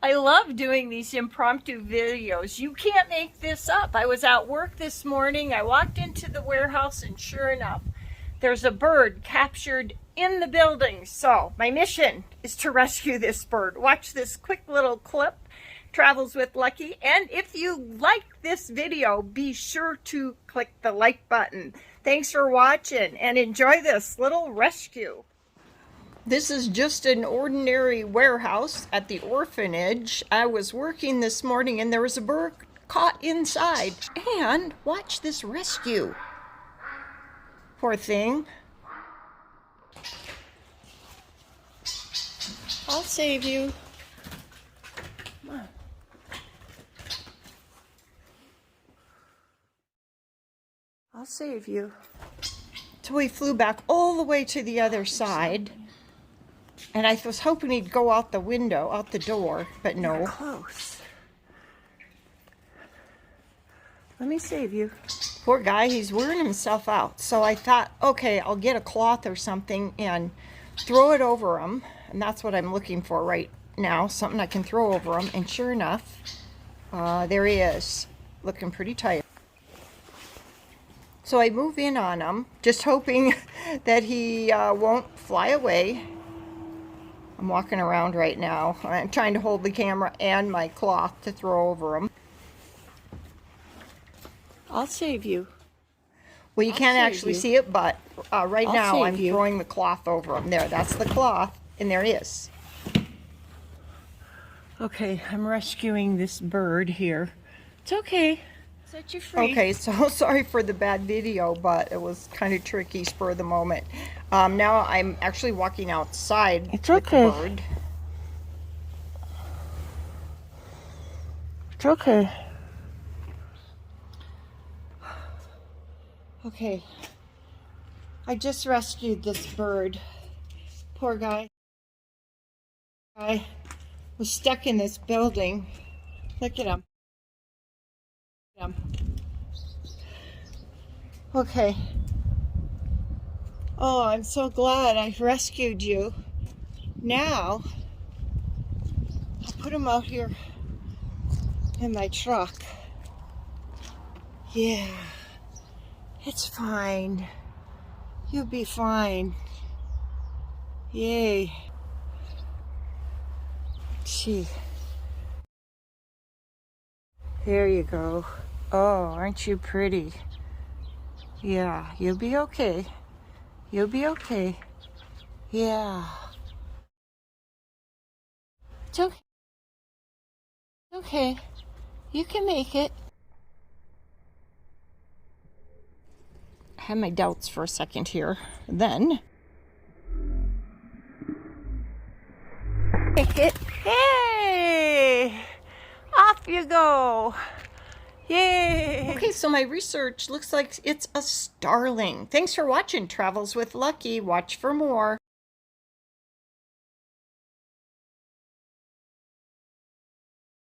I love doing these impromptu videos. You can't make this up. I was at work this morning. I walked into the warehouse and sure enough, there's a bird captured in the building. So my mission is to rescue this bird. Watch this quick little clip, Travels with Lucky. And if you like this video, be sure to click the like button. Thanks for watching and enjoy this little rescue. This is just an ordinary warehouse at the orphanage. I was working this morning and there was a bird caught inside. And watch this rescue. Poor thing. I'll save you. Come on. I'll save you. So we flew back all the way to the other side. And I was hoping he'd go out the window, out the door, but no. You're close. Let me save you. Poor guy, he's wearing himself out. So I thought, okay, I'll get a cloth or something and throw it over him. And that's what I'm looking for right now, something I can throw over him. And sure enough, there he is, looking pretty tired. So I move in on him, just hoping that he won't fly away. I'm walking around right now. I'm trying to hold the camera and my cloth to throw over him. I'll save you. Well, you can't actually see it, but right now I'm throwing the cloth over him. There, that's the cloth, and there he is. Okay, I'm rescuing this bird here. It's okay. Set you free. Okay, so sorry for the bad video, but it was kind of tricky, spur of the moment. Now I'm actually walking outside with the bird. It's okay. Okay. I just rescued this bird. Poor guy. I was stuck in this building. Look at him. Okay. Oh, I'm so glad I rescued you. Now, I'll put him out here in my truck. Yeah, it's fine. You'll be fine. Yay. Gee. There you go. Oh, aren't you pretty? Yeah, you'll be okay. You'll be okay. Yeah. It's okay. It's okay. You can make it. I had my doubts for a second here. Then. Make it. Hey! Off you go. Yay! Okay, so my research looks like it's a starling. Thanks for watching Travels with Lucky. Watch for more.